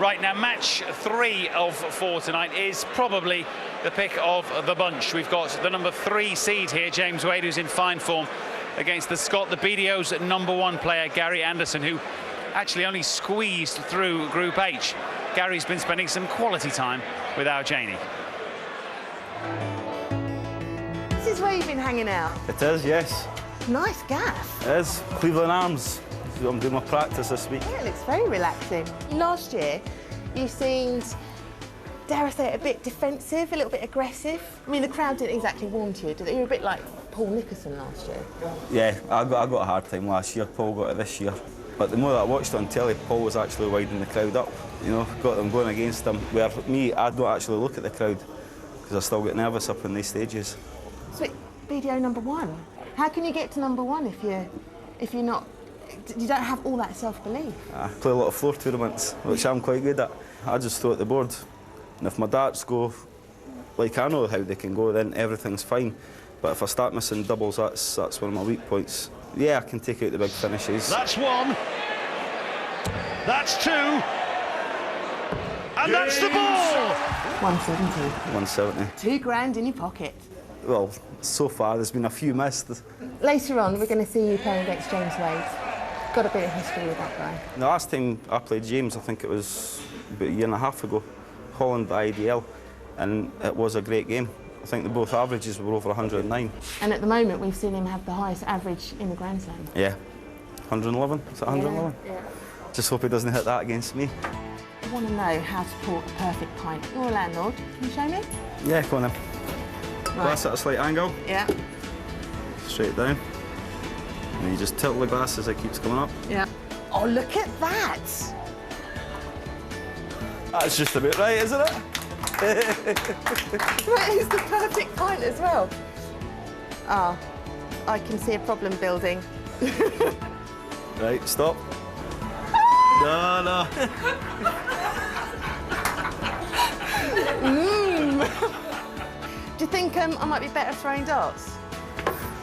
Right, now match 3 of 4 tonight is probably the pick of the bunch. We've got the number 3 seed here, James Wade, who's in fine form, against the Scot, the BDO's number 1 player, Gary Anderson, who actually only squeezed through Group H. Gary's been spending some quality time with our Janie. This is where you've been hanging out. It is, yes. Nice gaff. It is. Cleveland Arms. I'm doing my practice this week. Yeah, it looks very relaxing. Last year, you seemed, dare I say it, a bit defensive, a little bit aggressive. I mean, the crowd didn't exactly warm to you, did they? You were a bit like Paul Nicholson last year. Yeah, I got a hard time last year. Paul got it this year. But the more that I watched on telly, Paul was actually winding the crowd up. You know, got them going against him. Where me, I don't actually look at the crowd because I still get nervous up in these stages. So, BDO number 1. How can you get to number 1 if you're not? You don't have all that self-belief. I play a lot of floor tournaments, which I'm quite good at. I just throw at the board. And if my darts go like I know how they can go, then everything's fine. But if I start missing doubles, that's one of my weak points. Yeah, I can take out the big finishes. That's 1. That's 2. And that's the ball! 170. 170. £2 in your pocket. Well, so far there's been a few missed. Later on, we're going to see you playing against James Wade. Got a bit of history with that guy. The last time I played James, I think it was about a year and a half ago, Holland by IDL, and it was a great game. I think the both averages were over 109. And at the moment, we've seen him have the highest average in the Grand Slam. Yeah. 111? Is it 111? Yeah. Just hope he doesn't hit that against me. I want to know how to pour a perfect pint. You're a landlord. Can you show me? Yeah, come on then. Right. Glass at a slight angle. Yeah. Straight down. And you just tilt the glass as it keeps coming up. Yeah. Oh, look at that! That's just about right, isn't it? That is the perfect pint as well. Ah, I can see a problem building. Right, stop. No. Do you think I might be better throwing darts?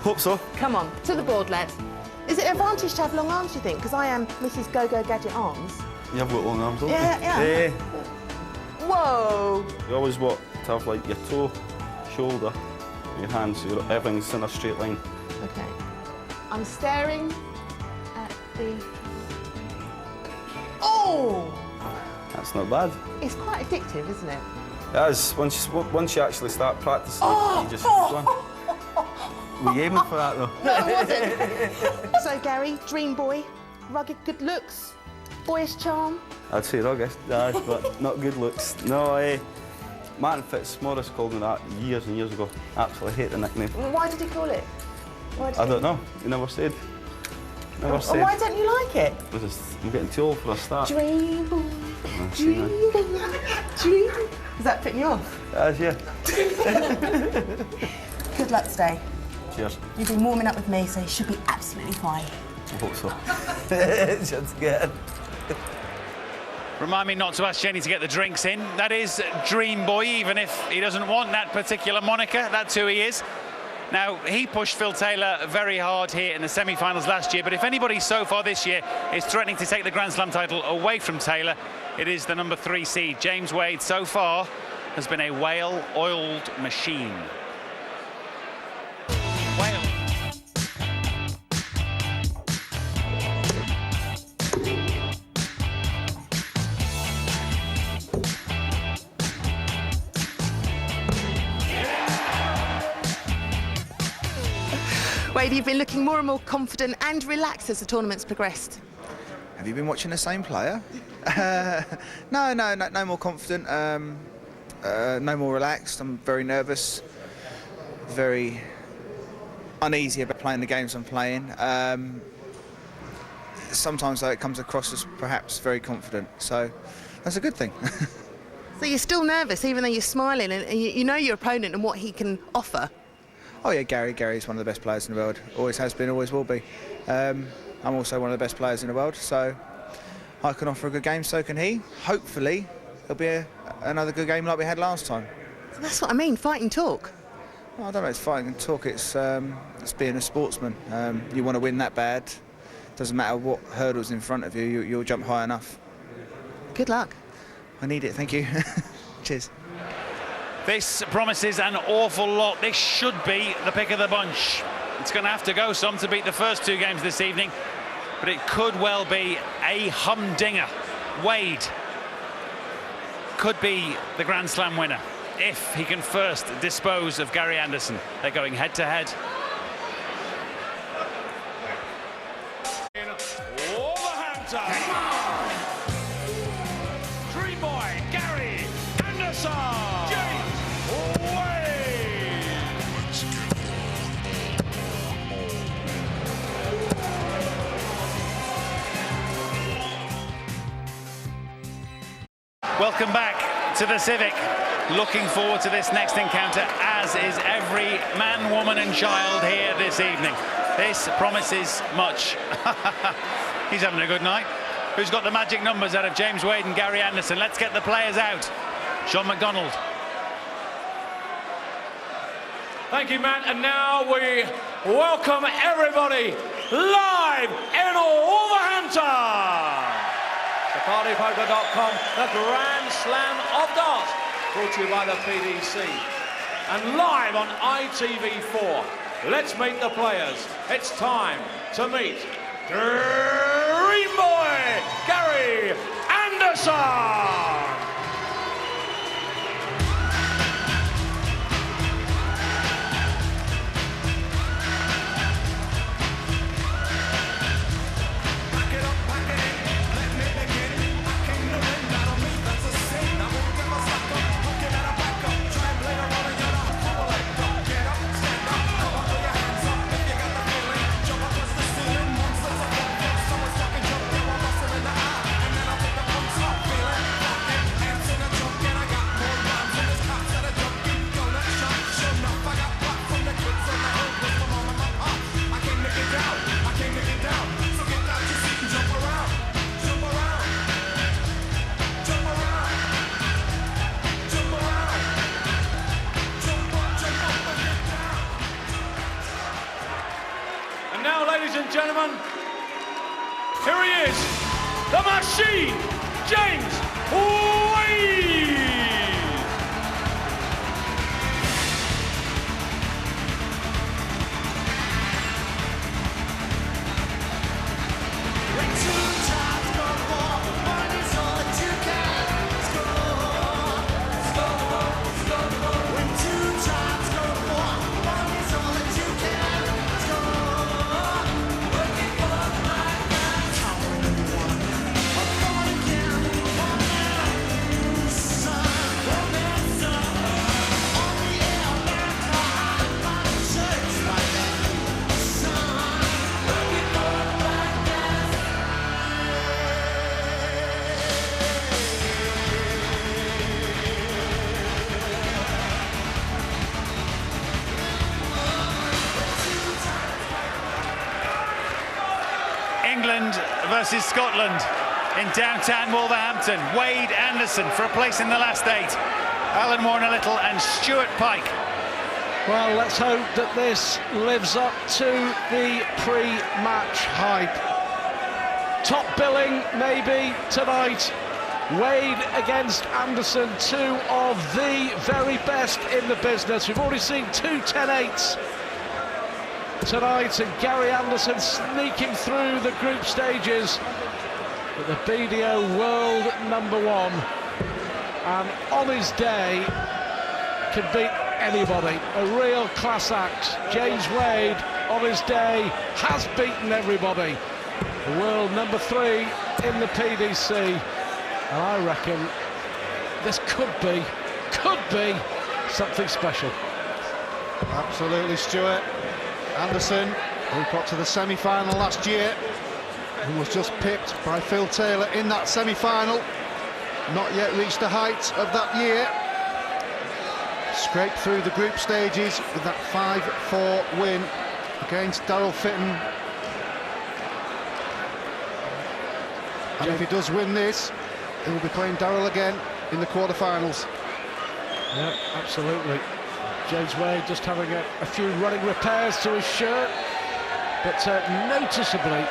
Hope so. Come on, to the board, lad. Is it an advantage to have long arms, do you think? Because I am Mrs. Go-Go Gadget Arms. You have got long arms, don't you? Yeah. Whoa! You always want to have like your toe, shoulder, your hands, so everything's in a straight line. Okay. I'm staring at the... Oh! That's not bad. It's quite addictive, isn't it? It is. Once you actually start practicing, you just keep going. Were you aiming for that though? No, I wasn't. So, Gary, dream boy, rugged good looks, boyish charm. I'd say rugged, but not good looks. No, Martin Fitzmaurice called me that years and years ago. Absolutely hate the nickname. Why did he call it? I don't know. He never said. Never said. Why don't you like it? I'm getting too old for a start. Dream boy, dream boy, dream. Is that putting you off? Yeah. Good luck today. Cheers. You've been warming up with me, so you should be absolutely fine. I hope so. Just good. Remind me not to ask Jenny to get the drinks in. That is Dream Boy, even if he doesn't want that particular moniker. That's who he is. Now, he pushed Phil Taylor very hard here in the semi-finals last year, but if anybody so far this year is threatening to take the Grand Slam title away from Taylor, it is the number 3 seed. James Wade, so far, has been a well-oiled machine. Wade, you've been looking more and more confident and relaxed as the tournament's progressed. Have you been watching the same player? No more confident, no more relaxed. I'm very nervous, very uneasy about playing the games I'm playing. Sometimes though, it comes across as perhaps very confident, so that's a good thing. So you're still nervous, even though you're smiling and you know your opponent and what he can offer? Oh yeah, Gary's one of the best players in the world. Always has been, always will be. I'm also one of the best players in the world, so I can offer a good game, so can he. Hopefully, it'll be another good game like we had last time. So that's what I mean, fight and talk. Well, I don't know, it's fighting and talk, it's being a sportsman. You want to win that bad, doesn't matter what hurdle's in front of you, you'll jump high enough. Good luck. I need it, thank you. Cheers. This promises an awful lot. This should be the pick of the bunch. It's going to have to go some to beat the first 2 games this evening, but it could well be a humdinger. Wade could be the Grand Slam winner if he can first dispose of Gary Anderson. They're going head to head. Dream boy, Gary Anderson. James Wade. Welcome back to the Civic. Looking forward to this next encounter, as is every man, woman and child here this evening. This promises much. He's having a good night. Who's got the magic numbers out of James Wade and Gary Anderson? Let's get the players out. Sean McDonald. Thank you, Matt. And now we welcome everybody live in Wolverhampton. SafariPoker.com, the Grand Slam of Darts, brought to you by the PDC. And live on ITV4. Let's meet the players. It's time to meet Dream Boy Gary Anderson. Ladies and gentlemen, here he is, the machine, James Wade. England versus Scotland in downtown Wolverhampton. Wade Anderson for a place in the last 8. Alan Warner-Little and Stuart Pike. Well, let's hope that this lives up to the pre-match hype. Top billing, maybe, tonight. Wade against Anderson, 2 of the very best in the business. We've already seen 2 10-8s tonight, and Gary Anderson sneaking through the group stages. But the BDO world #1, and on his day can beat anybody. A real class act. James Wade on his day has beaten everybody. The world #3 in the PDC, and I reckon this could be something special. Absolutely, Stuart. Anderson, who got to the semi-final last year, who was just pipped by Phil Taylor in that semi-final, not yet reached the heights of that year. Scraped through the group stages with that 5-4 win against Daryl Fitton. And if he does win this, he will be playing Daryl again in the quarterfinals. Yeah, absolutely. James Wade just having a few running repairs to his shirt, but noticeably,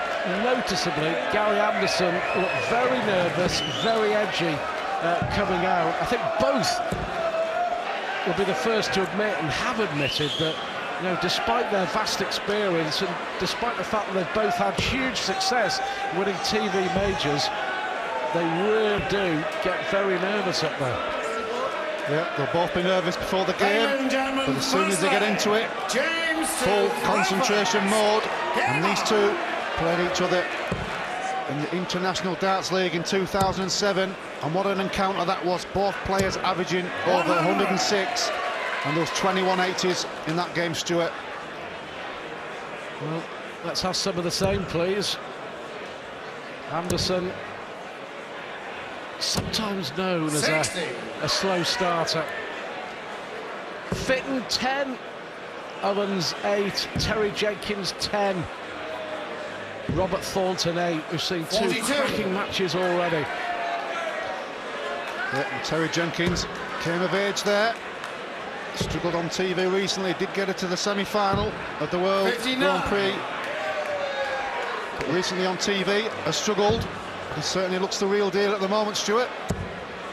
Gary Anderson looked very nervous, very edgy. coming out. I think both will be the first to admit and have admitted that, you know, despite their vast experience and despite the fact that they've both had huge success winning TV majors, they really do get very nervous up there. Yeah, they'll both be nervous before the game, but as soon as they get into it, full concentration mode. And these two played each other in the International Darts League in 2007, and what an encounter that was. Both players averaging over 106, and those 21 80s in that game, Stuart. Well, let's have some of the same, please. Anderson, sometimes known as a slow starter. Fitton 10, Owens 8, Terry Jenkins 10, Robert Thornton 8. We've seen two cracking matches already. Yeah, and Terry Jenkins came of age there. Struggled on TV recently, did get it to the semi-final of the World Grand Prix. But recently on TV has struggled. He certainly looks the real deal at the moment, Stuart.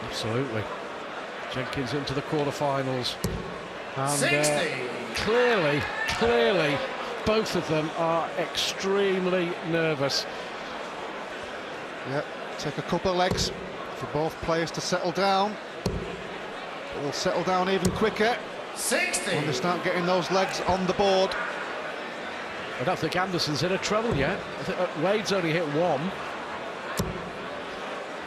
Absolutely. Jenkins into the quarterfinals. And clearly, both of them are extremely nervous. Yeah, take a couple of legs for both players to settle down. They'll settle down even quicker when they start getting those legs on the board. I don't think Anderson's hit a treble yet. I think Wade's only hit one.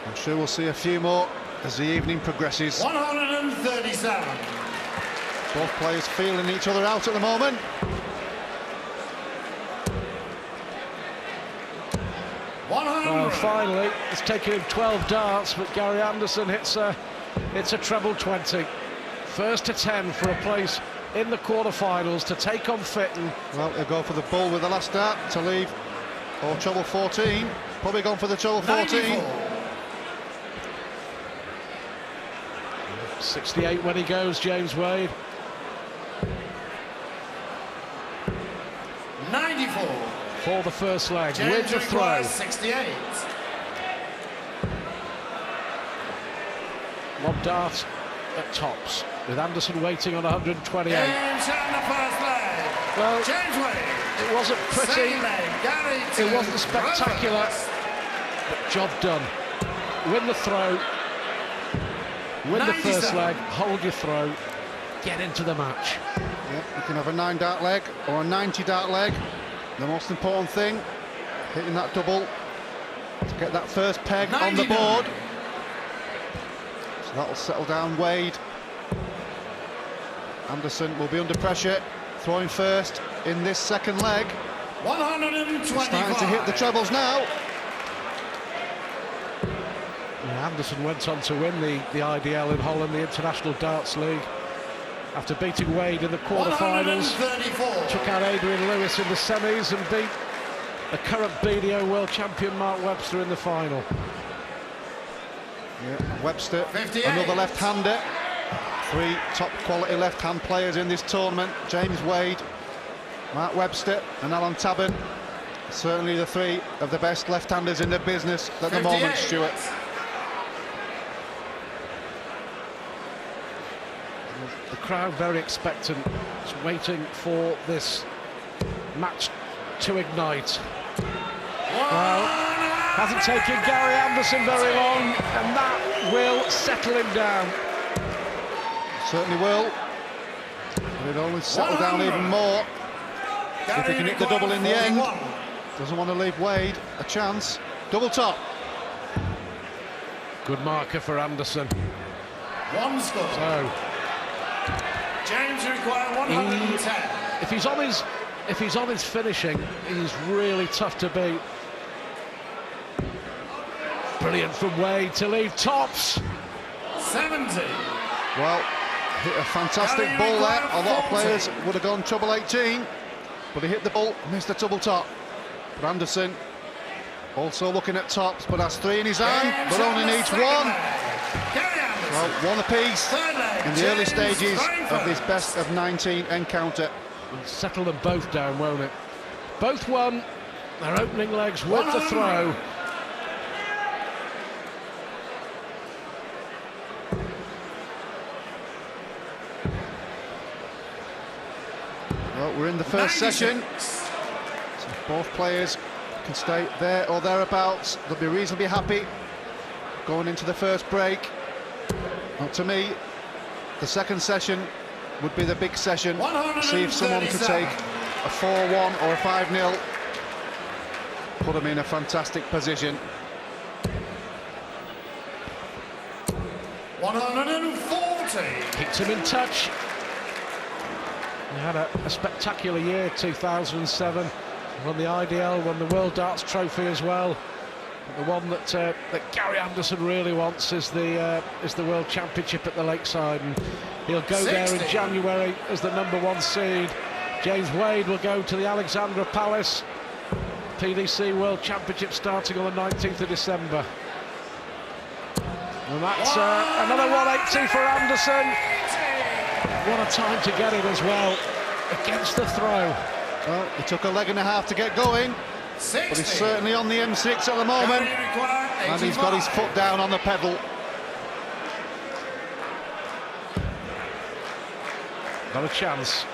I'm sure we'll see a few more as the evening progresses. 137. Both players feeling each other out at the moment. Well, finally, it's taken him 12 darts, but Gary Anderson hits a treble 20. First to 10 for a place in the quarterfinals to take on Fitton. Well, he'll go for the bull with the last dart to leave, or treble 14. Probably gone for the treble 14. 94. 68 when he goes, James Wade. 94. For the first leg, James with the throw. requires 68. One dart at tops, with Anderson waiting on 128. James on the first leg. Well, James Wade. it wasn't pretty, Second leg, Gary it wasn't spectacular, Roberts. but job done. Win the throw, win the first 97. leg, hold your throw, get into the match. Yeah, you can have a 9-dart leg or a 90-dart leg. The most important thing, hitting that double to get that first peg on the 99. board. So that'll settle down Wade. Anderson will be under pressure, throwing first in this second leg. 125. Starting to hit the trebles now. Yeah, Anderson went on to win the IDL in Holland, the International Darts League, after beating Wade in the quarterfinals. 134. Took out Adrian Lewis in the semis and beat the current BDO world champion Mark Webster in the final. Yeah, Webster, 58. another left-hander. Three top quality left-hand players in this tournament. James Wade, Mark Webster and Alan Taban. Certainly the three of the best left-handers in the business at the moment, 58. Stuart. The crowd very expectant, just waiting for this match to ignite. Well, hasn't taken Gary Anderson very long, and that will settle him down. Certainly will. But it'll only settle down even more if he can hit the double in the end. Doesn't want to leave Wade a chance. Double top. Good marker for Anderson. One score. So James require 110. if he's on his finishing, he's really tough to beat. Brilliant from Wade to leave tops. 70. Well, hit a fantastic Gary ball there. required A lot of 40. players would have gone treble 18, but he hit the ball, missed the double top. But Anderson also looking at tops, but has three in his hand, James but on only the needs second one. leg. Gary Anderson. Well, one apiece Third leg. in the early James stages going of this first. best of 19 encounter. It'll settle them both down, won't it? Both won their opening legs with the throw. Well, we're in the first 96. session. So both players can stay there or thereabouts. They'll be reasonably happy going into the first break. Well, to me, the second session would be the big session. See if someone could take a 4-1 or a 5-0. Put them in a fantastic position. 140. Keeps him in touch. He had a spectacular year, 2007. Won the IDL, won the World Darts Trophy as well. But the one that Gary Anderson really wants is the World Championship at the Lakeside, and he'll go 60. There in January as the #1 seed. James Wade will go to the Alexandra Palace. PDC World Championship starting on the 19th of December. And that's another 180 for Anderson. What a time to get it as well, against the throw. Well, it took a leg and a half to get going, 60. but he's certainly on the M6 at the moment, and he's got his foot down on the pedal. Got a chance.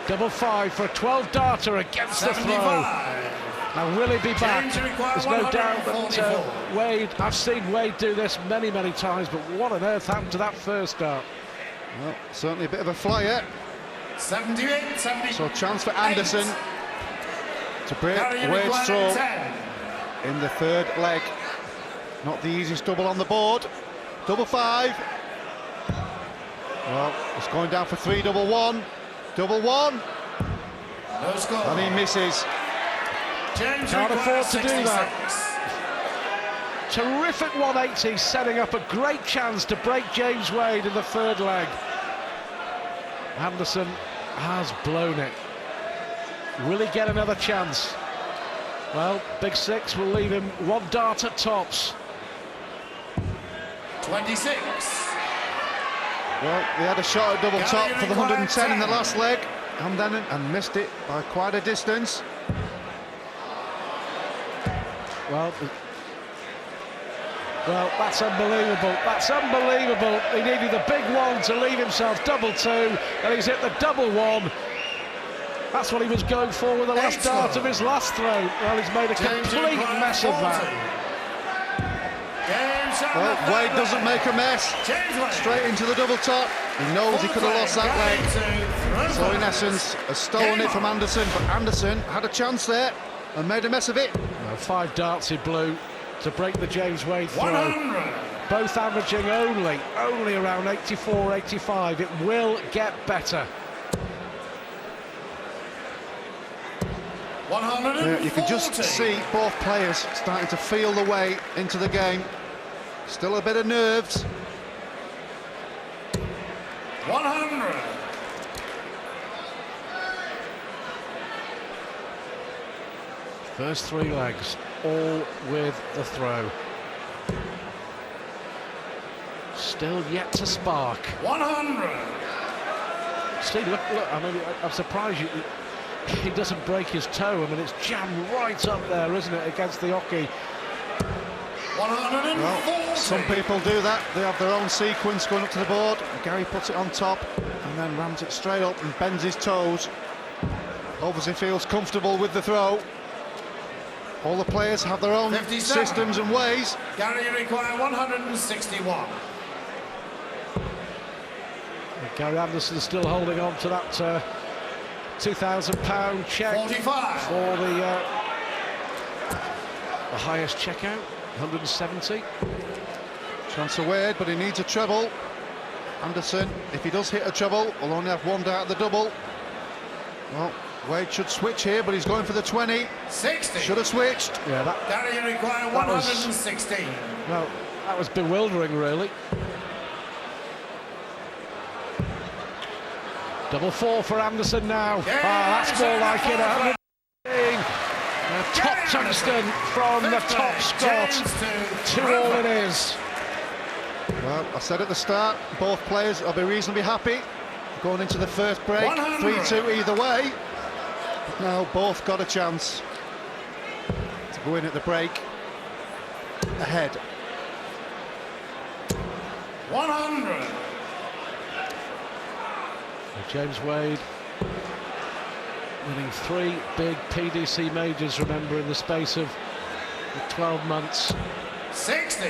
5-5 for a 12-darter against 75. the throw. Now, will he be back? There's no doubt that Wade, I've seen Wade do this many, many times, but what on earth happened to that first dart? Well, certainly a bit of a flyer. 78, 70. So chance for Anderson to break Wade's throw in the third leg. Not the easiest double on the board. 5-5. Well, it's going down for 3-1. 1-1. No score. And he misses. James Can't afford to do 66. that. Terrific 180, setting up a great chance to break James Wade in the third leg. Anderson has blown it. Will he get another chance? Well, Big Six will leave him 1 dart at tops. 26. Well, they had a shot at double top for the 110 in the last leg, and missed it by quite a distance. Well, that's unbelievable. That's unbelievable. He needed the big one to leave himself 2-2, and he's hit the 1-1. That's what he was going for with the last dart of his last throw. Well, he's made a complete mess of that. Well, Wade doesn't make a mess. Straight into the double top. He knows he could have lost that leg. So in essence, has stolen it from Anderson, but Anderson had a chance there and made a mess of it. Well, 5 darts he blew to break the James Wade throw. Both averaging only around 84, 85. It will get better. Yeah, you can just see both players starting to feel the way into the game. Still a bit of nerves. 100. First 3 legs, all with the throw. Still yet to spark. 100. Steve, look, I mean, I'm surprised he doesn't break his toe. I mean, it's jammed right up there, isn't it, against the hockey. 140. Well, some people do that. They have their own sequence going up to the board. Gary puts it on top and then rams it straight up and bends his toes. Obviously feels comfortable with the throw. All the players have their own 57. systems and ways. Gary, you require 161. Gary Anderson still holding on to that £2,000 check 45. for the highest checkout, 170. Chance of Wade, but he needs a treble. Anderson, if he does hit a treble, will only have 1 dart at the double. Well, Wade should switch here, but he's going for the 20. 60. Should have switched. Yeah, Gary, you require 116. well, that was bewildering, really. 4-4 for Anderson now. That's more like it. Top tungsten from the top spot. 2-all it is. Well, I said at the start, both players will be reasonably happy going into the first break. 3-2 either way. But now both got a chance to go in at the break ahead. 100. James Wade Winning 3 big PDC majors, remember, in the space of 12 months. 60.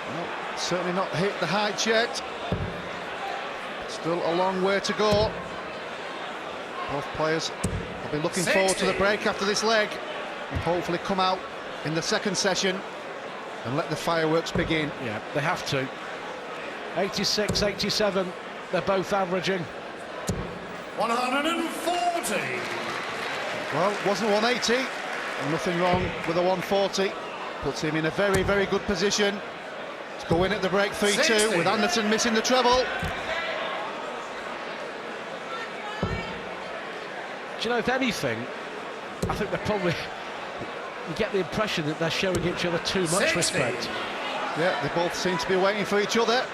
Well, certainly not hit the heights yet. Still a long way to go. Both players will be looking forward to the break after this leg and hopefully come out in the second session and let the fireworks begin. Yeah, they have to. 86, 87, they're both averaging. 140. Well, wasn't 180. Nothing wrong with a 140. Puts him in a very, very good position to go in at the break 3-2 with Anderson missing the treble. Do you know, if anything, I think they're probably... You get the impression that they're showing each other too much respect. Yeah, they both seem to be waiting for each other.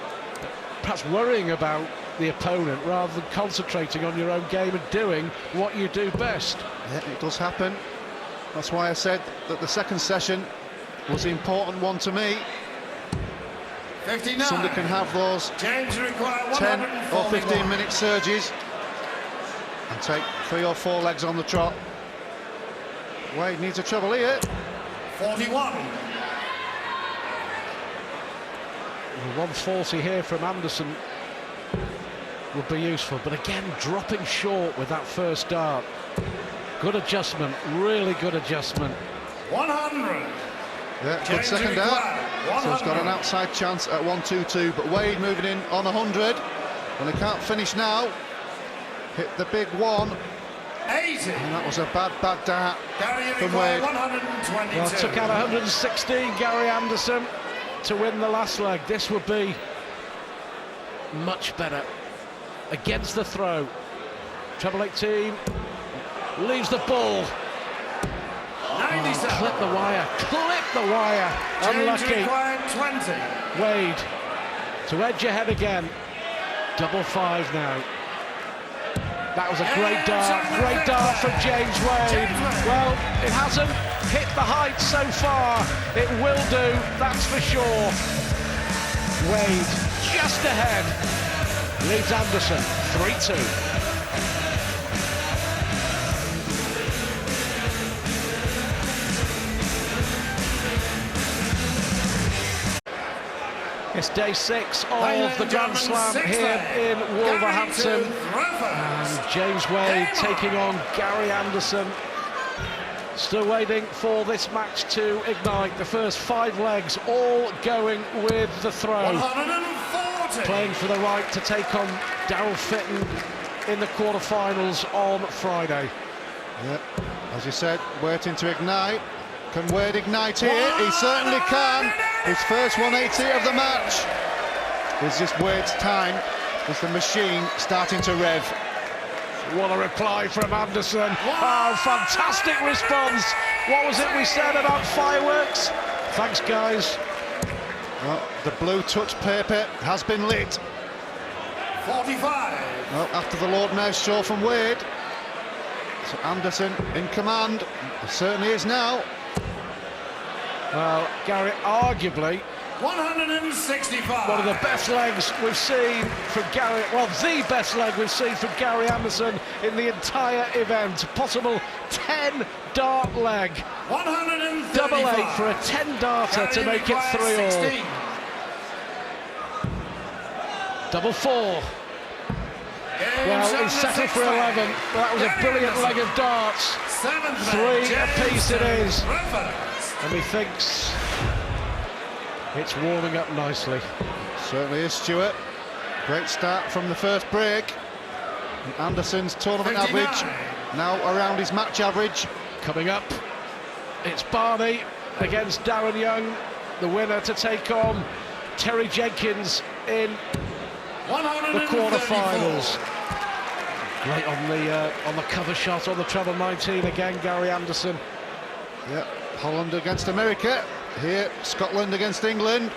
Perhaps worrying about the opponent rather than concentrating on your own game and doing what you do best. Yeah, it does happen. That's why I said that the second session was the important one to me. 59. Somebody can have those James require 10 or 141. 15-minute surges and take 3 or 4 legs on the trot. Wade needs a treble here. 41. 140 here from Anderson would be useful, but again dropping short with that first dart. Good adjustment, really good adjustment. 100. Yeah, good James second dart. require So he's got an 100. outside chance at 1-2-2, but Wade moving in on 100. Well, he can't finish now. Hit the big one, 80. and that was a bad dart Gary from require Wade. 122. Well, took out 116, Gary Anderson, to win the last leg. This would be much better. Against the throw. Treble 18 leaves the ball. 97. Clip the wire, clip the wire. James Unlucky. required 20. Wade to edge ahead again. Double 5 now. That was a great dart from James Wade. Well, it hasn't hit the heights so far. It will do, that's for sure. Wade just ahead. Leads Anderson 3-2. It's day 6 of the Grand Slam here in Wolverhampton. And James Wade taking on Gary Anderson. Still waiting for this match to ignite. The first 5 legs all going with the throw. 140. Playing for the right to take on Daryl Fitton in the quarterfinals on Friday. Yeah, as you said, waiting to ignite. Can Wade ignite here? He certainly can. His first 180 of the match. It's just Wade's time as the machine starting to rev. What a reply from Anderson. Oh, fantastic response. What was it we said about fireworks? Thanks, guys. Well, the blue touch paper has been lit. 45. Well, after the Lord Mayor's show from Wade. So Anderson in command. He certainly is now. Well, Gary, arguably 165. one of the best legs we've seen from Gary, well, the best leg we've seen from Gary Anderson in the entire event. Possible 10 dart leg. 135. Double 8 for a 10 darter to make it 3-all. Double 4. Well, he's settled for 11. Well, that was a brilliant leg of darts. 3 apiece it is. And he thinks it's warming up nicely. Certainly is, Stuart. Great start from the first break. And Anderson's tournament 59. average now around his match average. Coming up, it's Barney against Darren Young, the winner to take on Terry Jenkins in the quarterfinals. Great on the cover shot on the treble 19 again, Gary Anderson. Yeah, Holland against America. Here, Scotland against England.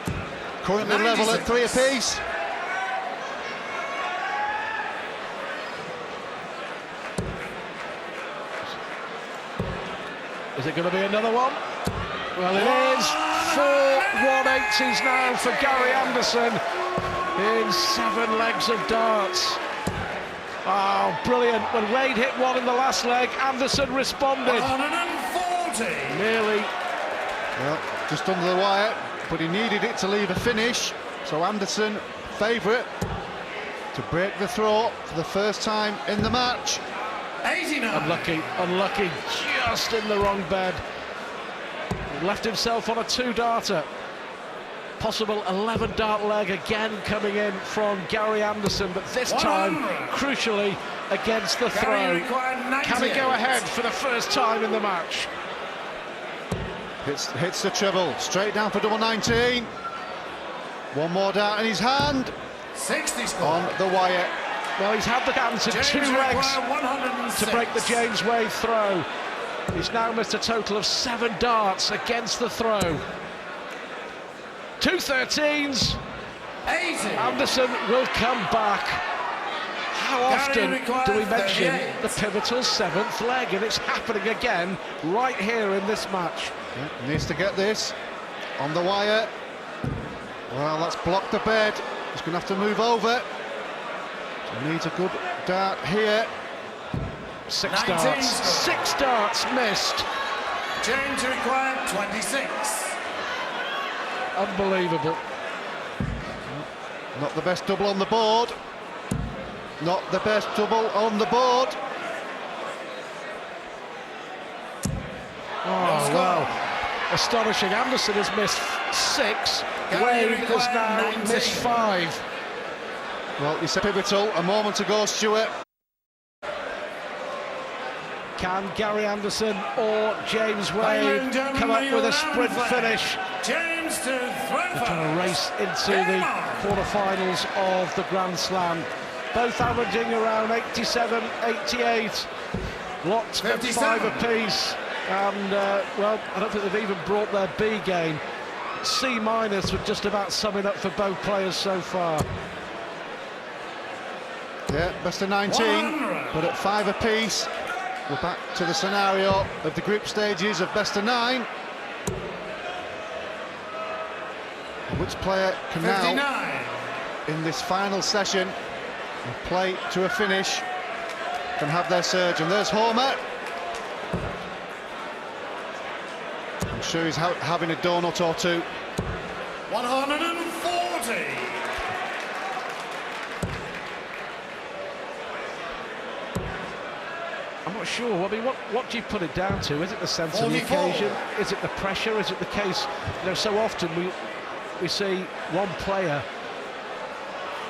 Currently level at 3 apiece. Is it going to be another one? Well, it is. 4 180s now for Gary Anderson in 7 legs of darts. Oh, brilliant. When Wade hit one in the last leg, Anderson responded. 140. Nearly. Well, just under the wire, but he needed it to leave a finish. So Anderson, favourite to break the throw for the first time in the match. 89. Unlucky, just in the wrong bed. He left himself on a 2-darter. Possible 11-dart leg again coming in from Gary Anderson, but this time, crucially, against the throw. Can he go ahead for the first time in the match? Hits the treble, straight down for double 19. One more dart in his hand. 60 score. On the wire. Well, he's had the chance in 2 legs to break the James Wade throw. He's now missed a total of 7 darts against the throw. 2 13s. 80. Anderson will come back. How often do we mention the pivotal 7th leg? And it's happening again right here in this match. Yeah, needs to get this on the wire. Well, that's blocked the bed. He's going to have to move over. So needs a good dart here. 6 darts. 6 darts missed. James required 26. Unbelievable. Not the best double on the board. Not the best double on the board. Oh, wow. Astonishing. Anderson has missed 6. Wade has now missed 5. Well, he said pivotal a moment ago, Stuart. Can Gary Anderson or James Wade come up with a sprint finish? James to throw. They're trying to race into the quarterfinals of the Grand Slam. Both averaging around 87, 88. Lots of 5 apiece. And, well, I don't think they've even brought their B game. C- would just about sum it up for both players so far. Yeah, best of 19, but at 5 apiece. We're back to the scenario of the group stages of best of 9. Which player can 59. now, in this final session, play to a finish, can have their surge. And there's Homer. I'm sure he's having a donut or two. 140. I'm not sure. I mean, what do you put it down to? Is it the sense of the 44. occasion? Is it the pressure? Is it the case? You know, so often we see one player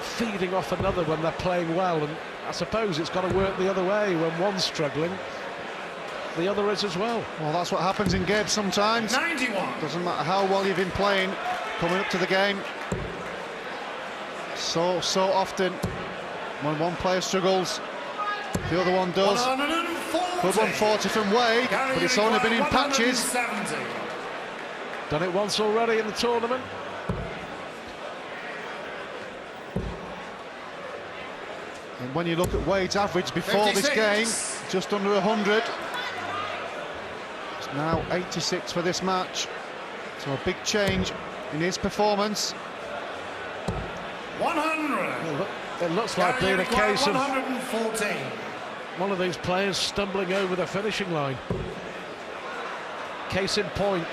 feeding off another when they're playing well, and I suppose it's got to work the other way. When one's struggling, the other is as well. Well, that's what happens in games sometimes. 91. Doesn't matter how well you've been playing, coming up to the game. So often, when one player struggles, the other one does. 140. Good 140 from Wade, but it's only been in patches. 170. Done it once already in the tournament. And when you look at Wade's average before 56. this game, just under 100. It's now 86 for this match. So a big change in his performance. 100. It looks like being a case of 114. one of these players stumbling over the finishing line. Case in point.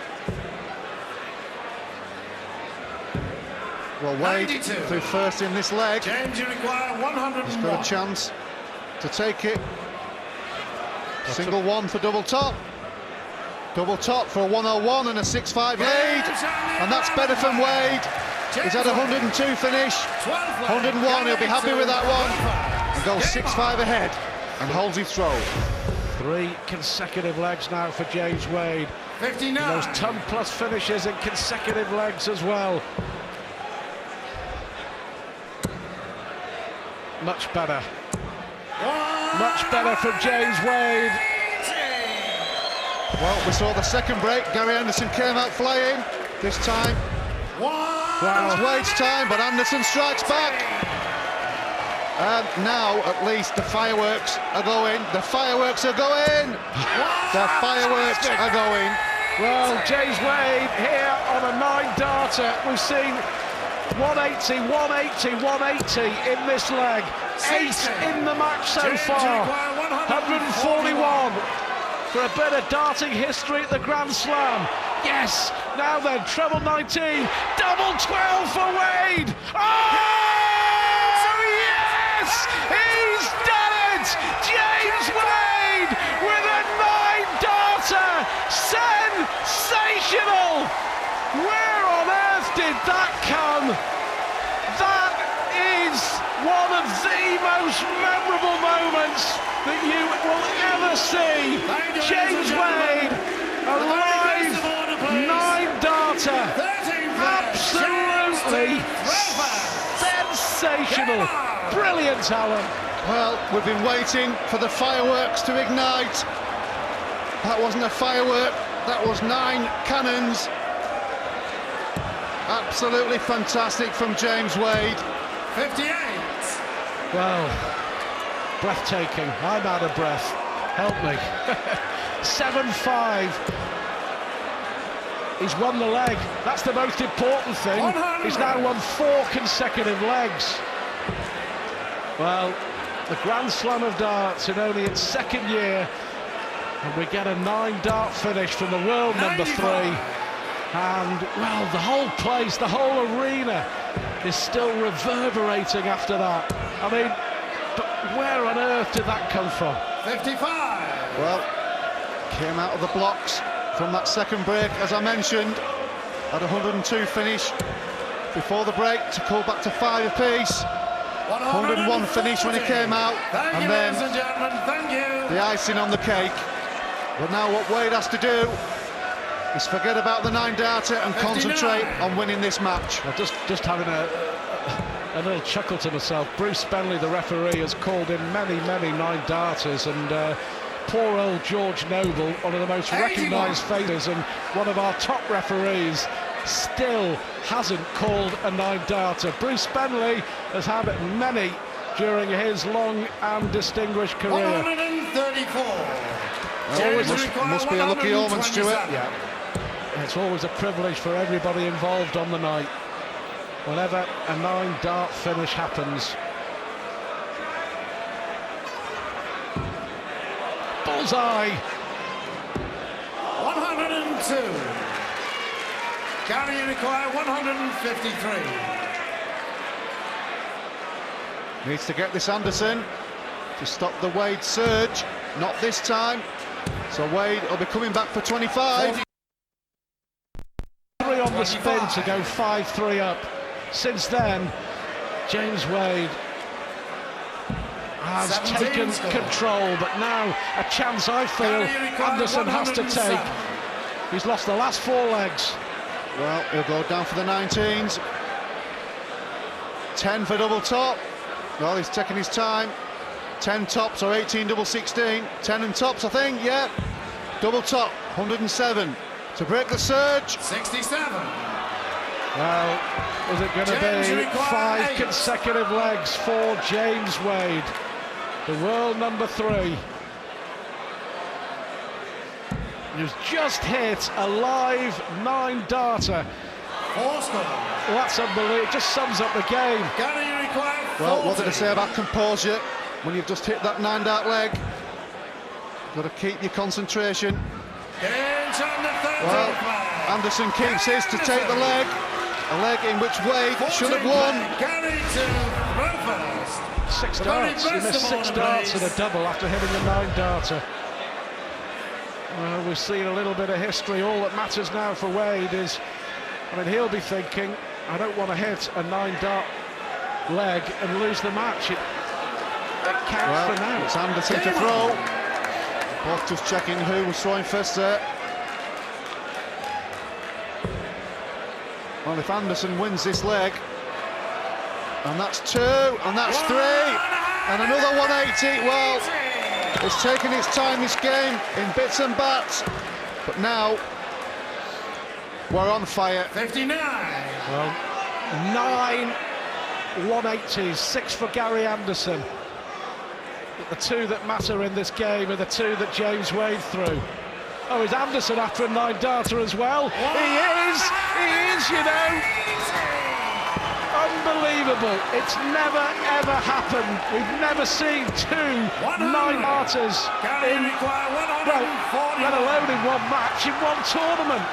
Well, Wade 92. through first in this leg. James, you require 101. He's got a chance to take it. Single one for double top. Double top for a 101 and a 6-5 lead. And that's better from Wade. He's had a 102 finish. 101, he'll be happy with that one. And goes 6-5 ahead and holds his throw. 3 consecutive legs now for James Wade. 59. And those ton-plus finishes in consecutive legs as well. Much better. Much better from James Wade. Well, we saw the second break. Gary Anderson came out flying. This time, it's Wade's time, but Anderson strikes back. And now, at least, the fireworks are going. The fireworks are going. The fireworks are going. Well, James Wade here on a 9-darter. We've seen 180, 180, 180 in this leg. 8 in the match so far. 141 for a bit of darting history at the Grand Slam. Yes, now then, treble 19, double 12 for Wade. Oh, yes! He's done it! James Wade with a 9-darter! Sensational! Where on earth did that come? That is one of the most memorable moments that you will ever see. James Wade, a live 9-darter, absolutely sensational, brilliant talent. Well, we've been waiting for the fireworks to ignite. That wasn't a firework, that was 9 cannons. Absolutely fantastic from James Wade. 58. Well, breathtaking. I'm out of breath. Help me. 7-5. He's won the leg. That's the most important thing. 100. He's now won 4 consecutive legs. Well, the Grand Slam of darts in only its 2nd year, and we get a 9-dart finish from the world number 3. And, well, the whole place, the whole arena is still reverberating after that. I mean, but where on earth did that come from? 55. Well, came out of the blocks from that second break, as I mentioned, at 102 finish before the break to call back to 5 apiece. 101 finish when he came out, and then the icing on the cake. But now what Wade has to do is forget about the 9-darter and concentrate on winning this match. I'm just having a little chuckle to myself. Bruce Bentley, the referee, has called in many 9-darters, and poor old George Noble, one of the most recognised faces and one of our top referees, still hasn't called a 9-darter. Bruce Bentley has had many during his long and distinguished career. 134. Must be a lucky omen, Stuart. Yeah. It's always a privilege for everybody involved on the night whenever a 9-dart finish happens. Bullseye. 102. Gary, you require 153. Needs to get this Anderson to stop the Wade surge. Not this time. So Wade will be coming back for 25. On the spin to go 5-3 up. Since then, James Wade has taken control, but now a chance I feel Anderson has to take. He's lost the last 4 legs. Well, he'll go down for the 19s. 10 for double top. Well, he's taking his time. 10 tops or 18 double 16. 10 and tops, I think, yeah. Double top, 107. To break the surge. 67. Well, is it going to be 5 consecutive legs for James Wade, the world number 3? He's just hit a live 9-darter. 4 score. Well, that's unbelievable. It just sums up the game. Gary, you require 40. Well, what did I say about composure when you've just hit that 9-dart leg? Got to keep your concentration. Well, Anderson keeps his to take the leg, a leg in which Wade should have won. 6 darts, he missed 6 darts and a double after hitting a 9-darter. Well, we've seen a little bit of history. All that matters now for Wade is, I mean, he'll be thinking, I don't want to hit a 9-dart leg and lose the match. It counts for now. It's Anderson to throw. Both just checking who was throwing first there. Well, if Anderson wins this leg, and that's 2, and that's 3, and another 180, well, it's taken its time, this game, in bits and bats, but now we're on fire. 59. Well, 9 180s, 6 for Gary Anderson. But the 2 that matter in this game are the 2 that James Wade threw. Oh, is Anderson after a 9-darter as well? He is, you know. Unbelievable. It's never, ever happened. We've never seen two 9-darters in, well, let alone in one match, in one tournament.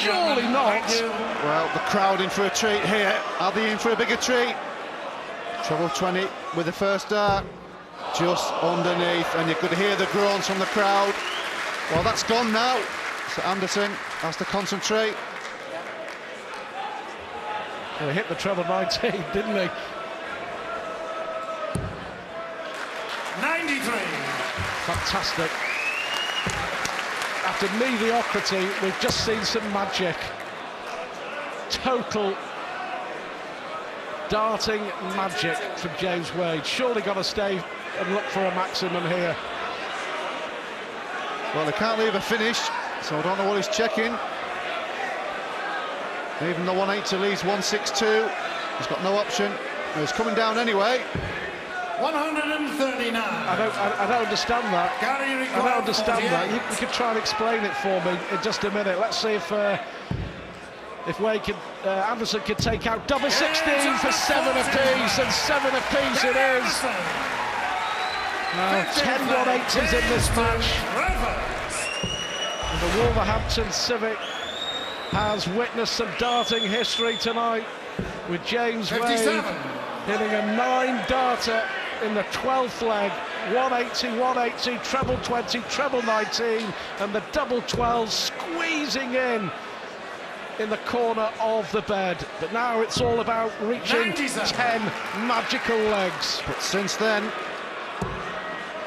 Surely not. Well, the crowd in for a treat here. Are they in for a bigger treat? Treble 20 with the first dart just underneath, and you could hear the groans from the crowd. Well, that's gone now, so Anderson has to concentrate. Well, he hit the treble 19, didn't he? 93. Fantastic. After mediocrity, we've just seen some magic. Total darting magic from James Wade. Surely got to stay and look for a maximum here. Well, they can't leave a finish, so I don't know what he's checking. Even the 180 leaves 162. He's got no option. He's coming down anyway. 139. I don't understand that. Gary I required don't understand 48. that. You could try and explain it for me in just a minute. Let's see if Wade can, Anderson can take out double 16 for 7 apiece, and 7 apiece it is. Now 10 180s in this match. And the Wolverhampton Civic has witnessed some darting history tonight, with James 57. Wade hitting a 9-darter in the 12th leg, 180, 180, treble 20, treble 19, and the double 12 squeezing in the corner of the bed. But now it's all about reaching 97. 10 magical legs. But since then,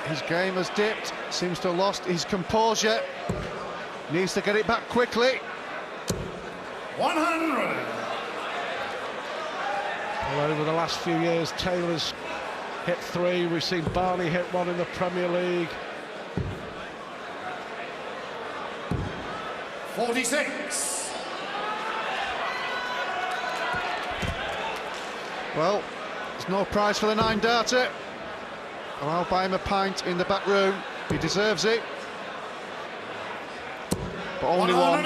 his game has dipped, seems to have lost his composure. Needs to get it back quickly. 100. Well, over the last few years, Taylor's hit 3. We've seen Barney hit 1 in the Premier League. 46. Well, there's no prize for the 9-darter. Well, I'll buy him a pint in the back room. He deserves it. But only one.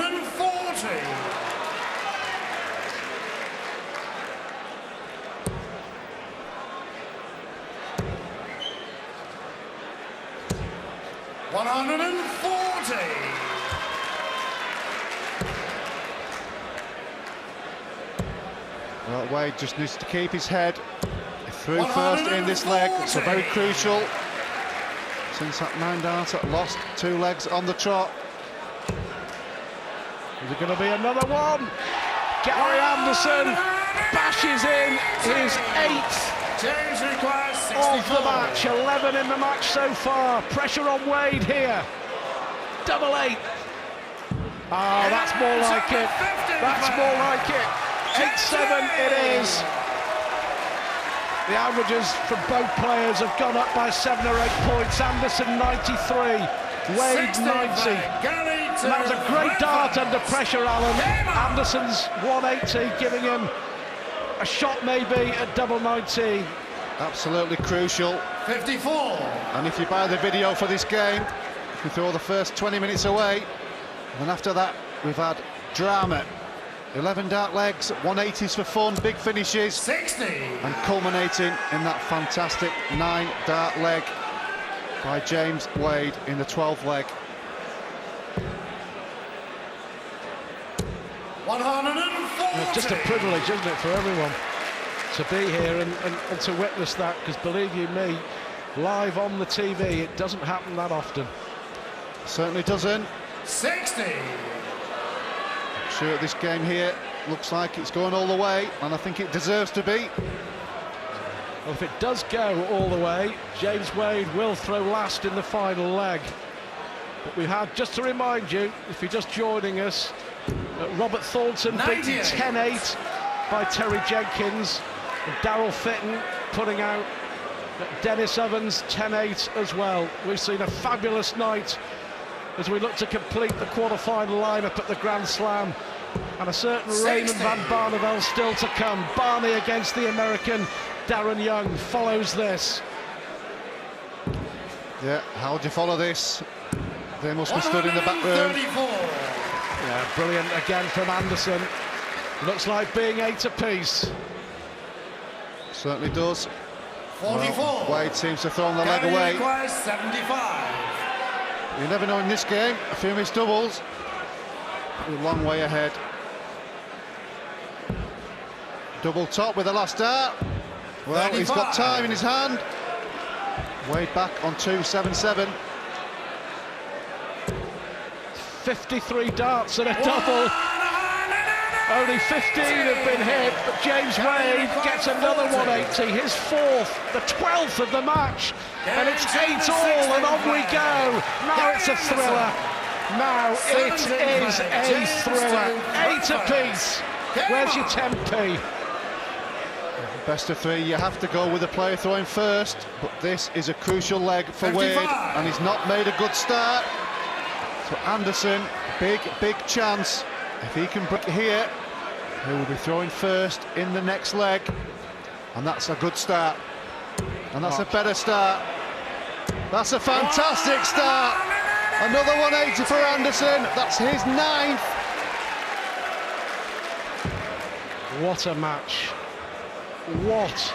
140. Well, Wade just needs to keep his head through first in this leg. It's very crucial. Since that 9-darter lost 2 legs on the trot. Is it going to be another one? Gary Anderson bashes in his 8th James requires of 64. the match, 11 in the match so far. Pressure on Wade here. Double 8. Ah, that's more like it. That's more like it. 8-7 it is. The averages from both players have gone up by 7 or 8 points. Anderson 93, Wade 90. And that was a great dart under pressure, Alan. Anderson's 180 giving him a shot maybe at double 19. Absolutely crucial. 54. And if you buy the video for this game, if we throw the first 20 minutes away, then after that we've had drama. 11 dart legs, 180s for fun, big finishes. 60. And culminating in that fantastic 9-dart leg by James Wade in the 12th leg. 140. It's just a privilege, isn't it, for everyone to be here and to witness that, because believe you me, live on the TV, it doesn't happen that often. Certainly doesn't. 60. Sure, this game here looks like it's going all the way, and I think it deserves to be. Well, if it does go all the way, James Wade will throw last in the final leg. But we've had, just to remind you, if you're just joining us, Robert Thornton beaten 10-8 by Terry Jenkins, and Daryl Fitton putting out Dennis Ovens 10-8 as well. We've seen a fabulous night as we look to complete the quarter-final lineup at the Grand Slam, and a certain 60. Raymond van Barneveld still to come. Barney against the American Darren Young follows this. Yeah, how do you follow this? They must be stood in the back room. 134. Yeah, brilliant again from Anderson. Looks like being 8 apiece. Certainly does. 44. Well, Wade seems to have thrown the leg Gary away. requires 75. You never know in this game. A few missed doubles. We're a long way ahead. Double top with the last dart. Well, 35. he's got time in his hand. Wade back on 277. 53 darts and a double. Only 15 have been hit, but James Wade gets another 180, his fourth, the 12th of the match, and it's 8-all, and on we go. Now it's a thriller. Now it is a thriller. 8 apiece. Where's your 10p? Best of 3, you have to go with the player throwing first, but this is a crucial leg for 55. Wade, and he's not made a good start. So Anderson, big chance. If he can break here, he will be throwing first in the next leg, and that's a good start, and that's a better start. That's a fantastic start. Another 180 for Anderson. That's his 9th. What a match. What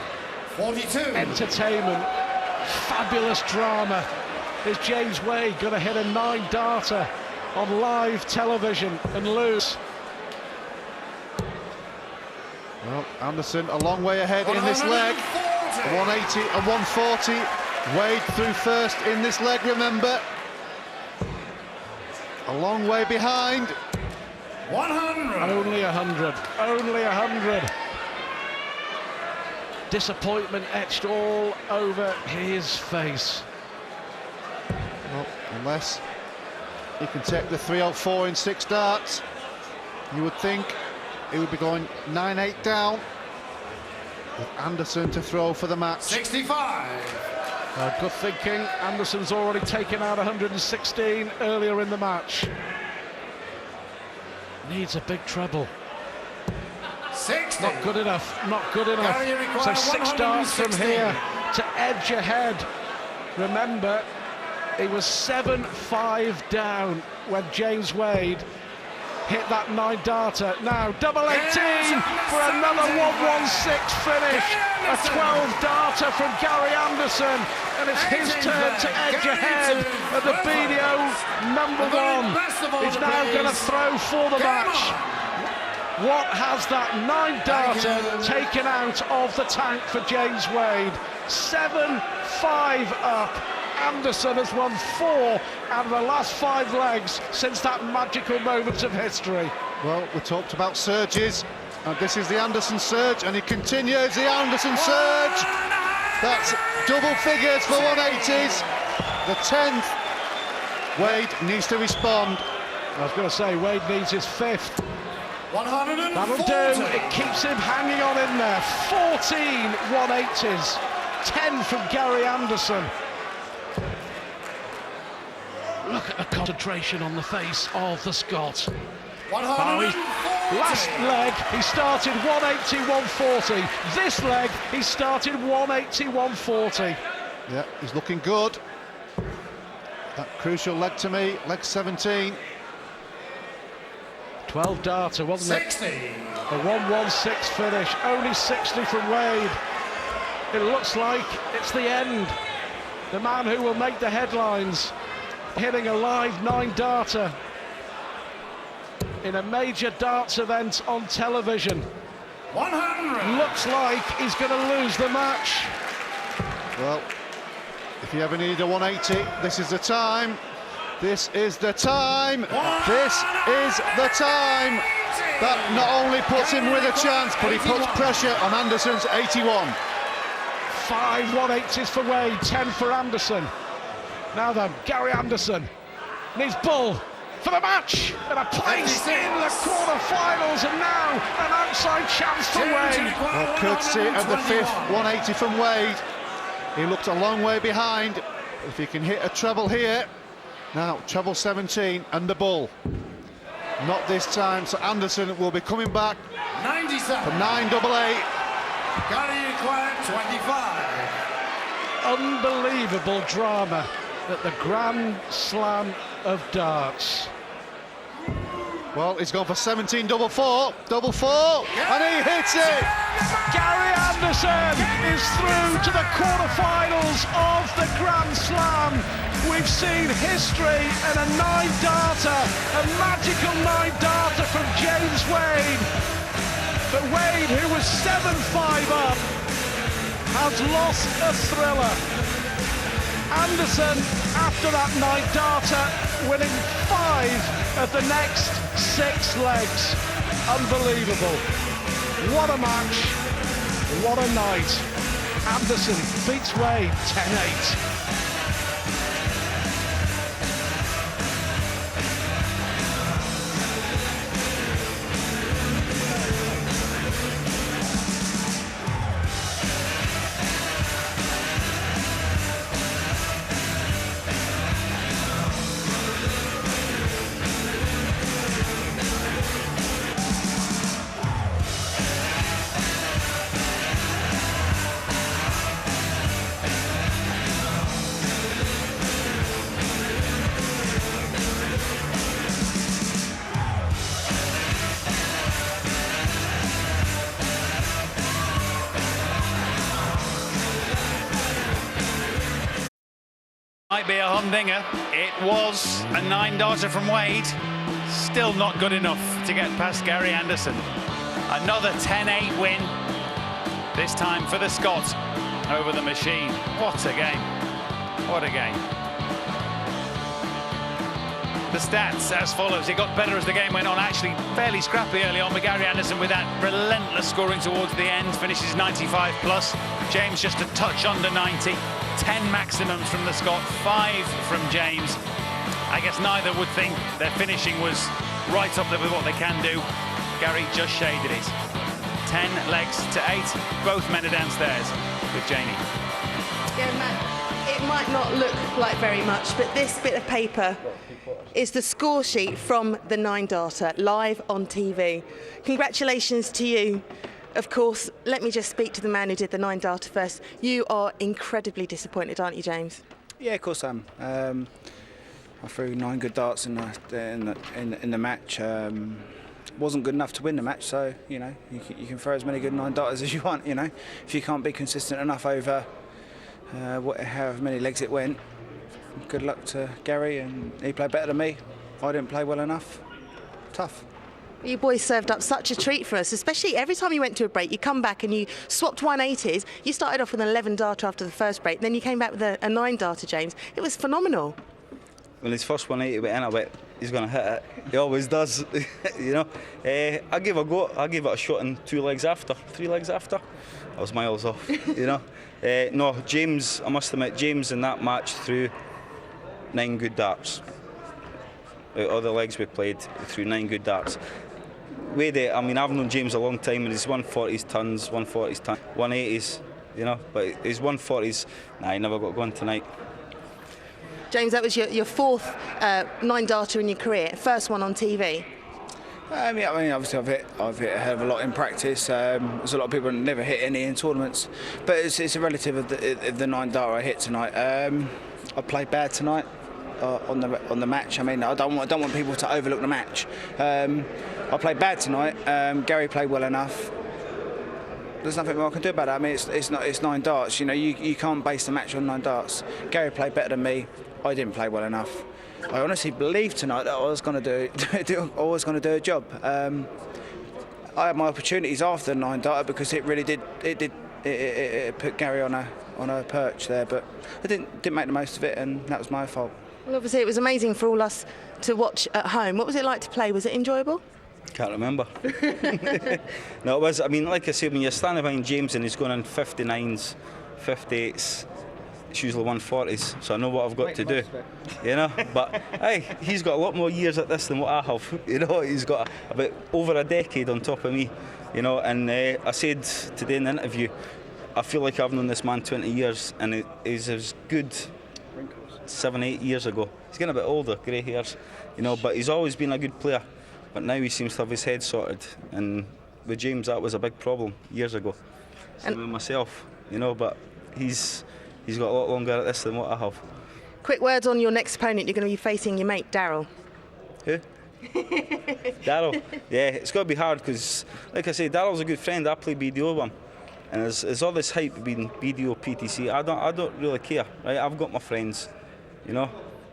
42. entertainment. Fabulous drama. Is James Wade going to hit a 9-darter on live television and lose? Well, Anderson a long way ahead in this leg. 180 and 140. Wade through first in this leg, remember. A long way behind. 100. Only 100. Only 100. Disappointment etched all over his face. Well, unless he can take the 304 in 6 darts, you would think he would be going 9-8 down, with Anderson to throw for the match. 65. Good thinking. Anderson's already taken out 116 earlier in the match. Needs a big treble. 60. Not good enough. Not good enough. Gary So requires 6 darts from 116. here to edge ahead. Remember, he was 7-5 down when James Wade hit that 9-darter. Now, double 18 for another 116 finish. A 12-darter from Gary Anderson, and it's his turn to edge ahead of the BDO #1. He's now going to throw for the match. What has that 9-darter taken out of the tank for James Wade? 7-5 up. Anderson has won 4 out of the last 5 legs since that magical moment of history. Well, we talked about surges, and this is the Anderson surge, and he continues the Anderson surge. That's double figures for 180s. The 10th. Wade needs to respond. I was going to say, Wade needs his 5th. 140. That'll do. It keeps him hanging on in there. 14 180s. 10 from Gary Anderson. Look at the concentration on the face of the Scot. 140. Last leg, he started 180, 140. This leg, he started 180, 140. Yeah, he's looking good. That crucial leg to me, leg 17. 12-darter, wasn't it? 60. A 116 finish, only 60 from Wade. It looks like it's the end. The man who will make the headlines, hitting a live 9-darter in a major darts event on television. 100. Looks like he's going to lose the match. Well, if you ever need a 180, this is the time. This is the time. This is the time. That not only puts him with a chance, but he puts pressure on Anderson's 81. 5 180s for Wade, 10 for Anderson. Now then, Gary Anderson needs Bull for the match, and a place in the quarter-finals, and now an outside chance for Wade. Well, courtesy of the 5th 180 from Wade. He looked a long way behind. If he can hit a treble here. Now, treble 17 and the Bull. Not this time, so Anderson will be coming back 97. for 988. Gary required 25. Unbelievable drama at the Grand Slam of darts. Well, he's gone for 17 double four, and he hits it! Gary Anderson is through to the quarterfinals of the Grand Slam. We've seen history and a 9-darter, a magical 9-darter from James Wade. But Wade, who was 7-5 up, has lost a thriller. Anderson, after that 9-darter, winning 5 of the next 6 legs. Unbelievable. What a match. What a night. Anderson beats Wade 10-8. Might be a humdinger. It was a 9-darter from Wade. Still not good enough to get past Gary Anderson. Another 10-8 win. This time for the Scot over the machine. What a game. What a game. The stats as follows. It got better as the game went on. Actually fairly scrappy early on with Gary Anderson with that relentless scoring towards the end. Finishes 95 plus. James just a touch under 90. 10 maximums from the Scot, 5 from James. I guess neither would think their finishing was right up there with what they can do. Gary just shaded it. 10 legs to 8. Both men are downstairs with Janie. Yeah, Matt, it might not look like very much, but this bit of paper is the score sheet from the 9-darter, live on TV. Congratulations to you. Of course, let me just speak to the man who did the 9-darter first. You are incredibly disappointed, aren't you, James? Yeah, of course I am. I threw 9 good darts in the match. Wasn't good enough to win the match, so you know you can throw as many good 9-darters as you want. You know, if you can't be consistent enough over however many legs it went. Good luck to Gary, and he played better than me. I didn't play well enough. Tough. You boys served up such a treat for us, especially every time you went to a break, you come back and you swapped 180s. You started off with an 11-darter after the first break, then you came back with a 9-darter, James. It was phenomenal. When his first 180 went in, I went, he's going to hit it. He always does, you know. I gave it a go. I gave it a shot in 3 legs after. I was miles off, you know. No, James, I must admit, James in that match threw 9 good darts. Out of all the legs we played, he threw 9 good darts. Wade, I mean, I've known James a long time, and he's 140s tons, 180s, you know, but his 140s, nah, he never got going tonight. James, that was your 4th 9-darter in your career, first one on TV. Yeah, I mean, obviously I've hit a hell of a lot in practice. There's a lot of people that never hit any in tournaments, but it's a relative of the 9-darter I hit tonight. I played bad tonight on the match. I mean, I don't want people to overlook the match. I played bad tonight. Gary played well enough. There's nothing more I can do about it. I mean, it's 9 darts. You know, you can't base the match on 9 darts. Gary played better than me. I didn't play well enough. I honestly believed tonight that I was going to do a job. I had my opportunities after the 9-darter because it really did put Gary on a perch there, but I didn't make the most of it, and that was my fault. Well, obviously it was amazing for all us to watch at home. What was it like to play? Was it enjoyable? Can't remember. No, it was. I mean, like I said, when you're standing behind James and he's going in 59s, 58s, it's usually 140s, so I know what I've got to do, you know. But hey, he's got a lot more years at this than what I have. You know, he's got about over a decade on top of me, you know. And I said today in the interview, I feel like I've known this man 20 years, and he's as good 7-8 years ago. He's getting a bit older, grey hairs, you know, but he's always been a good player. But now he seems to have his head sorted, and with James that was a big problem years ago. Same with myself, you know, but he's got a lot longer at this than what I have. Quick words on your next opponent. You're going to be facing your mate Daryl. Who? Daryl. Yeah, it's got to be hard because, like I say, Daryl's a good friend. I play BDO with him, And there's all this hype being BDO, PTC. I don't really care, right? I've got my friends, you know.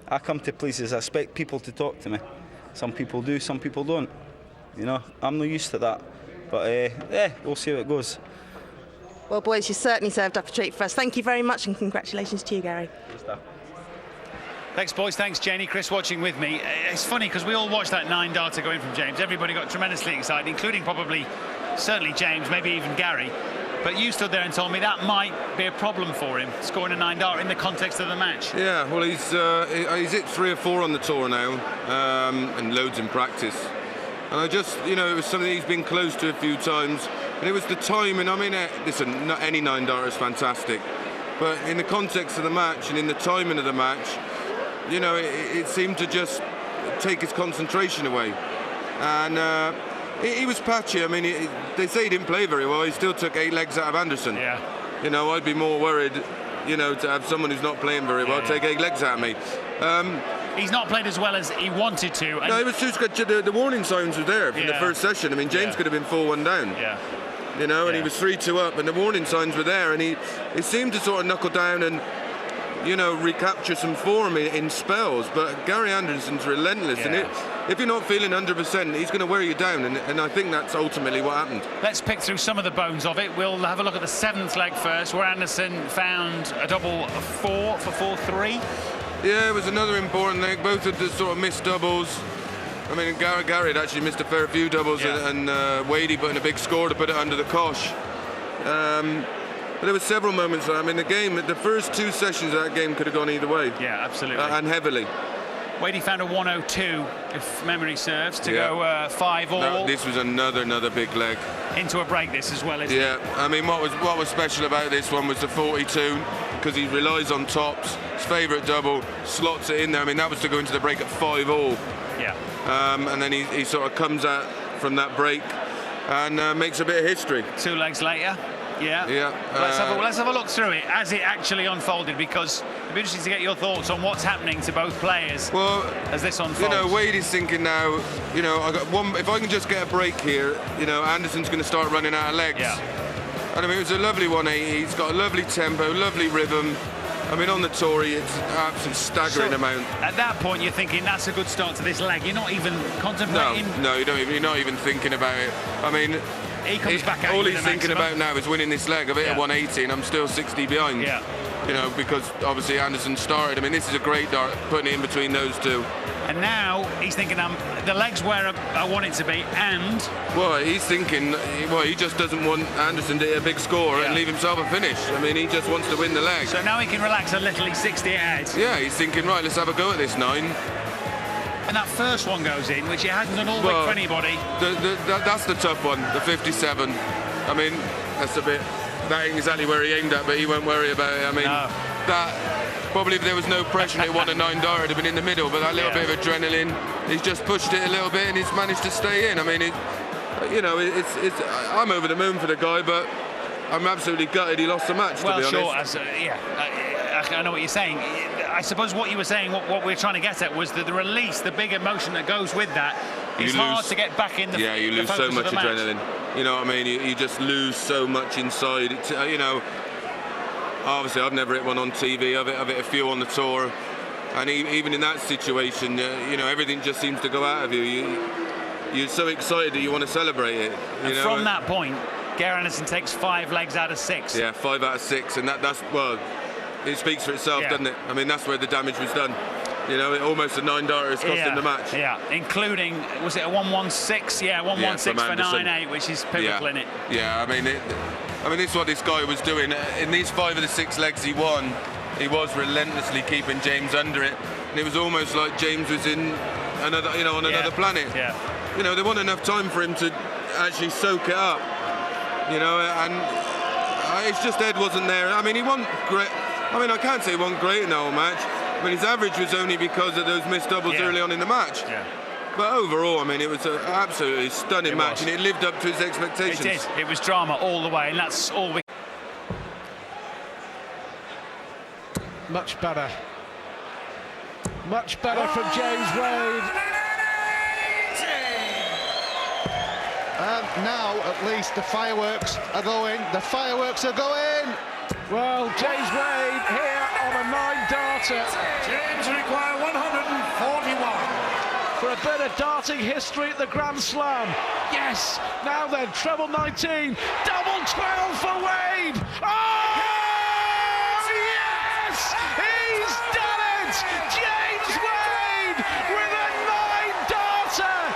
I come to places, I expect people to talk to me. Some people do, some people don't. You know, I'm not used to that. But we'll see how it goes. Well, boys, you certainly served up a treat for us. Thank you very much, and congratulations to you, Gary. Thanks, boys. Thanks, Janie. Chris watching with me. It's funny because we all watched that 9-darter going from James. Everybody got tremendously excited, including certainly James, maybe even Gary. But you stood there and told me that might be a problem for him, scoring a 9-darter in the context of the match. Yeah, well, he's hit 3 or 4 on the tour now, and loads in practice. And I just, you know, it was something he's been close to a few times. And it was the timing. I mean, listen, not any 9-darter is fantastic. But in the context of the match and in the timing of the match, you know, it seemed to just take his concentration away. And he was patchy. I mean, they say he didn't play very well. He still took 8 legs out of Anderson. Yeah. You know, I'd be more worried, you know, to have someone who's not playing very well take 8 legs out of me. He's not played as well as he wanted to. No, it was just the warning signs were there from the first session. I mean, James could have been 4-1 down. Yeah. You know, and he was 3-2 up, and the warning signs were there, and he seemed to sort of knuckle down and, you know, recapture some form in spells. But Gary Anderson's relentless, and if you're not feeling 100%, he's going to wear you down, and I think that's ultimately what happened. Let's pick through some of the bones of it. We'll have a look at the 7th leg first, where Anderson found a double 4 for 4-3. Yeah, it was another important leg. Both of the sort of missed doubles. I mean, Gary had actually missed a fair few doubles, and Wadey put in a big score to put it under the cosh. But there were several moments. I mean, the first 2 sessions of that game could have gone either way. Yeah, absolutely. And heavily. Wadey found a 102, if memory serves, to go 5-all. No, this was another big leg. Into a break this as well, isn't it? Yeah, I mean, what was special about this one was the 42, because he relies on tops. His favourite double, slots it in there. I mean, that was to go into the break at 5-all. Yeah. And then he sort of comes out from that break and makes a bit of history. 2 legs later. Yeah. Let's have a look through it as it actually unfolded, because it'd be interesting to get your thoughts on what's happening to both players as this unfolds. You know, Wade is thinking now, you know, if I can just get a break here, you know, Anderson's going to start running out of legs. Yeah. And I mean, it was a lovely 180. He's got a lovely tempo, lovely rhythm. I mean, on the tour, it's an absolute staggering amount. At that point, you're thinking that's a good start to this leg. You're not even contemplating. No, you're not even thinking about it. I mean, he comes back out. All he's thinking about now is winning this leg. I've hit a 180, and I'm still 60 behind. Yeah. You know, because obviously Anderson started. I mean, this is a great dart, putting it in between those 2. And now he's thinking, the leg's where I want it to be, and... Well, he's thinking, he just doesn't want Anderson to hit a big score and leave himself a finish. I mean, he just wants to win the leg. So now he can relax a little, he's 60 ahead. Yeah, he's thinking, right, let's have a go at this 9. And that first one goes in, which he hasn't done all week for anybody. That's the tough one, the 57. I mean, that ain't exactly where he aimed at, but he won't worry about it. I mean, that... Probably if there was no pressure and it won a 9-darter, it'd have been in the middle, but that little bit of adrenaline, he's just pushed it a little bit and he's managed to stay in. I mean, I'm over the moon for the guy, but I'm absolutely gutted he lost the match, to be honest. Well, sure, I know what you're saying. I suppose what you were saying, what we're trying to get at was that the release, the big emotion that goes with that, it's hard to get back in the you lose so much adrenaline. You know what I mean? You just lose so much inside. You know, obviously, I've never hit one on TV. I've hit a few on the tour, and even in that situation, you know, everything just seems to go out of you. You're so excited that you want to celebrate it. And from that point, Gary Anderson takes 5 legs out of 6. Yeah, 5 out of 6, and that's it speaks for itself, doesn't it? I mean, that's where the damage was done. You know, almost a 9-darter has cost him the match. Yeah, including, was it a 116? Yeah, 116 for 9-8, which is pivotal in it. Yeah, I mean, this is what this guy was doing. In these 5 of the 6 legs he won, he was relentlessly keeping James under it, and it was almost like James was in another, on another planet. Yeah. You know, there wasn't enough time for him to actually soak it up. You know, and it's just Ed wasn't there. I mean, he wasn't great. I mean, I can't say he wasn't great in the whole match, but his average was only because of those missed doubles early on in the match. Yeah. But overall, I mean, it was an absolutely stunning match, and it lived up to his expectations. It did. It was drama all the way, and that's all we... Much better. Much better from James Wade. And now, at least, the fireworks are going. The fireworks are going. Well, James Wade here on a 9-darter. James require 141. For a bit of darting history at the Grand Slam. Yes, now then, treble 19, double 12 for Wade. Oh, yes, he's done it. James Wade with a 9-darter.